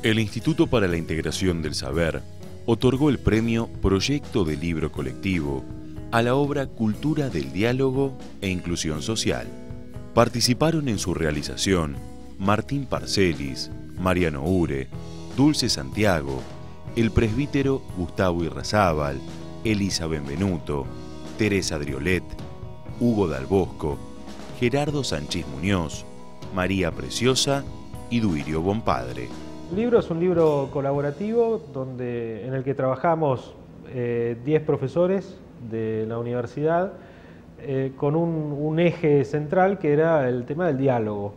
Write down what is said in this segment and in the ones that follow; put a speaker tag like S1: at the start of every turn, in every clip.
S1: El Instituto para la Integración del Saber otorgó el premio Proyecto de Libro Colectivo a la obra Cultura del Diálogo e Inclusión Social. Participaron en su realización Martín Parcelis, Mariano Ure, Dulce Santiago, el presbítero Gustavo Irrazábal, Elisa Benvenuto, Teresa Driolet, Hugo Dal Bosco, Gerardo Sánchez Muñoz, María Preciosa y Duirio Bonpadre.
S2: El libro es un libro colaborativo en el que trabajamos 10 profesores de la universidad con un eje central que era el tema del diálogo.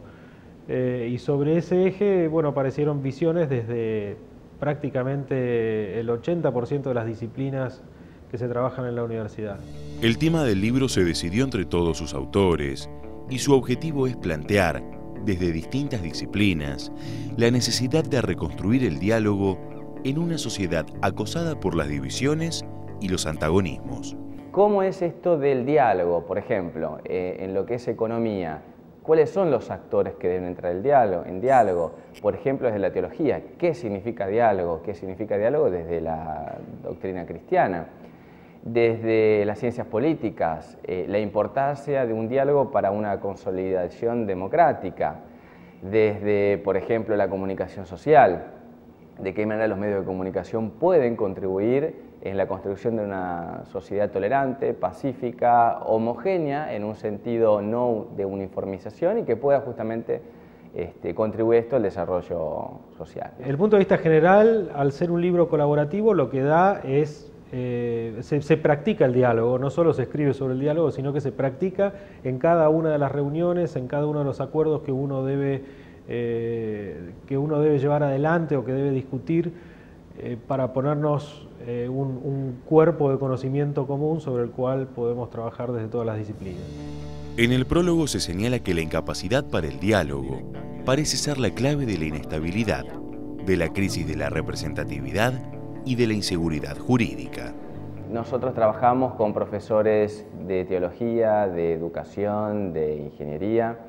S2: Y sobre ese eje, bueno, aparecieron visiones desde prácticamente el 80% de las disciplinas que se trabajan en la universidad.
S1: El tema del libro se decidió entre todos sus autores y su objetivo es plantear, desde distintas disciplinas, la necesidad de reconstruir el diálogo en una sociedad acosada por las divisiones y los antagonismos.
S3: ¿Cómo es esto del diálogo, por ejemplo, en lo que es economía? ¿Cuáles son los actores que deben entrar en diálogo? Por ejemplo, desde la teología, ¿qué significa diálogo? ¿Qué significa diálogo desde la doctrina cristiana? Desde las ciencias políticas, la importancia de un diálogo para una consolidación democrática. Desde, por ejemplo, la comunicación social, de qué manera los medios de comunicación pueden contribuir en la construcción de una sociedad tolerante, pacífica, homogénea, en un sentido no de uniformización y que pueda justamente contribuir esto al desarrollo social.
S2: Desde el punto de vista general, al ser un libro colaborativo, lo que da es se practica el diálogo, no solo se escribe sobre el diálogo, sino que se practica en cada una de las reuniones, en cada uno de los acuerdos que uno debe llevar adelante o que debe discutir para ponernos un cuerpo de conocimiento común sobre el cual podemos trabajar desde todas las disciplinas.
S1: En el prólogo se señala que la incapacidad para el diálogo parece ser la clave de la inestabilidad, de la crisis de la representatividad y de la inseguridad jurídica.
S3: Nosotros trabajamos con profesores de teología, de educación, de ingeniería,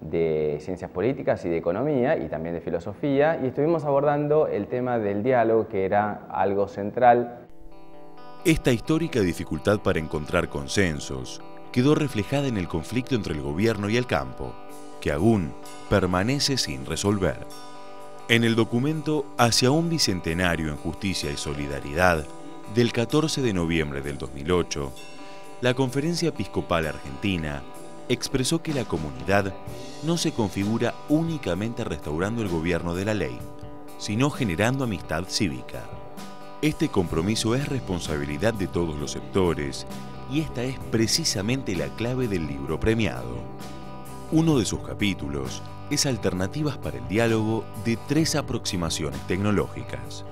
S3: de ciencias políticas y de economía y también de filosofía, y estuvimos abordando el tema del diálogo, que era algo central.
S1: Esta histórica dificultad para encontrar consensos quedó reflejada en el conflicto entre el gobierno y el campo, que aún permanece sin resolver. En el documento Hacia un Bicentenario en Justicia y Solidaridad, del 14 de noviembre del 2008, la Conferencia Episcopal Argentina expresó que la comunidad no se configura únicamente restaurando el gobierno de la ley, sino generando amistad cívica. Este compromiso es responsabilidad de todos los sectores y esta es precisamente la clave del libro premiado. Uno de sus capítulos es Alternativas para el Diálogo de 3 aproximaciones tecnológicas.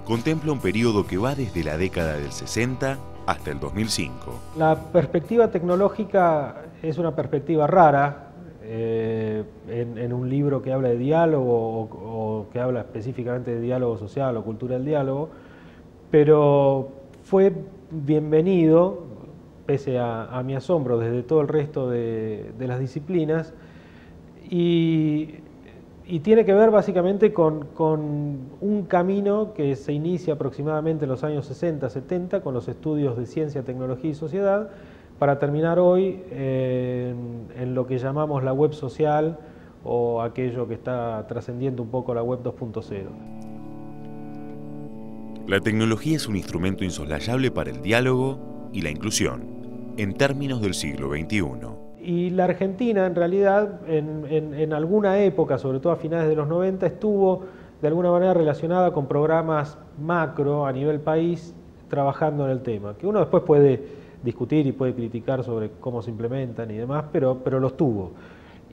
S1: Contempla un periodo que va desde la década del 60 hasta el 2005.
S2: La perspectiva tecnológica es una perspectiva rara en un libro que habla de diálogo o que habla específicamente de diálogo social o cultura del diálogo, pero fue bienvenido, pese a mi asombro, desde todo el resto de las disciplinas, y tiene que ver básicamente con un camino que se inicia aproximadamente en los años 60-70 con los estudios de ciencia, tecnología y sociedad, para terminar hoy en lo que llamamos la web social o aquello que está trascendiendo un poco la web 2.0.
S1: La tecnología es un instrumento insoslayable para el diálogo y la inclusión, en términos del siglo XXI.
S2: Y la Argentina, en realidad, en alguna época, sobre todo a finales de los 90, estuvo de alguna manera relacionada con programas macro a nivel país, trabajando en el tema, que uno después puede discutir y puede criticar sobre cómo se implementan y demás, pero los tuvo.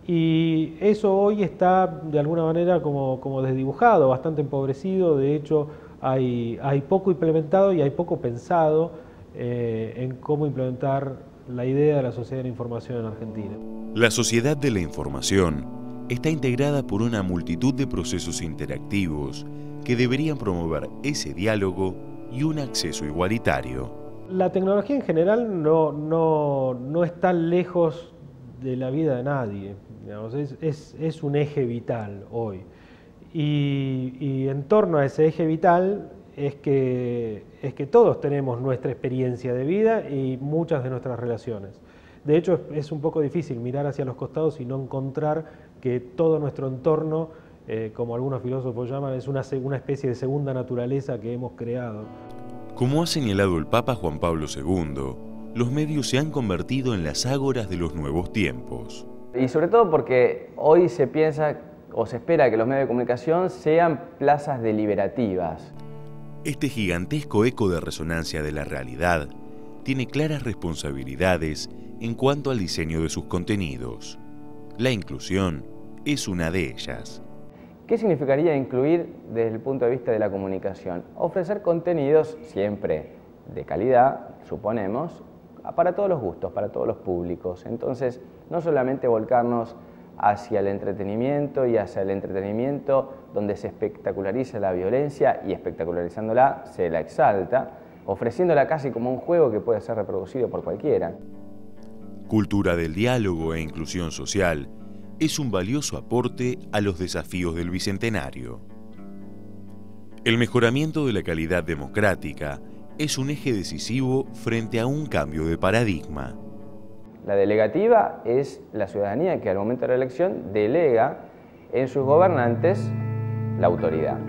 S2: Y eso hoy está de alguna manera como desdibujado, bastante empobrecido. De hecho, hay poco implementado y hay poco pensado en cómo implementar la idea de la sociedad de la información en Argentina.
S1: La sociedad de la información está integrada por una multitud de procesos interactivos que deberían promover ese diálogo y un acceso igualitario.
S2: La tecnología en general no está lejos de la vida de nadie, digamos, es un eje vital hoy. Y en torno a ese eje vital es que todos tenemos nuestra experiencia de vida y muchas de nuestras relaciones. De hecho, es un poco difícil mirar hacia los costados y no encontrar que todo nuestro entorno, como algunos filósofos llaman, es una especie de segunda naturaleza que hemos creado.
S1: Como ha señalado el Papa Juan Pablo II, los medios se han convertido en las ágoras de los nuevos tiempos.
S3: Y sobre todo porque hoy se piensa o se espera que los medios de comunicación sean plazas deliberativas.
S1: Este gigantesco eco de resonancia de la realidad tiene claras responsabilidades en cuanto al diseño de sus contenidos. La inclusión es una de ellas.
S3: ¿Qué significaría incluir desde el punto de vista de la comunicación? Ofrecer contenidos siempre de calidad, suponemos, para todos los gustos, para todos los públicos. Entonces, no solamente volcarnos hacia el entretenimiento y hacia el entretenimiento donde se espectaculariza la violencia y espectacularizándola se la exalta, ofreciéndola casi como un juego que puede ser reproducido por cualquiera.
S1: Cultura del diálogo e inclusión social es un valioso aporte a los desafíos del Bicentenario. El mejoramiento de la calidad democrática es un eje decisivo frente a un cambio de paradigma.
S3: La delegativa es la ciudadanía que al momento de la elección delega en sus gobernantes la autoridad.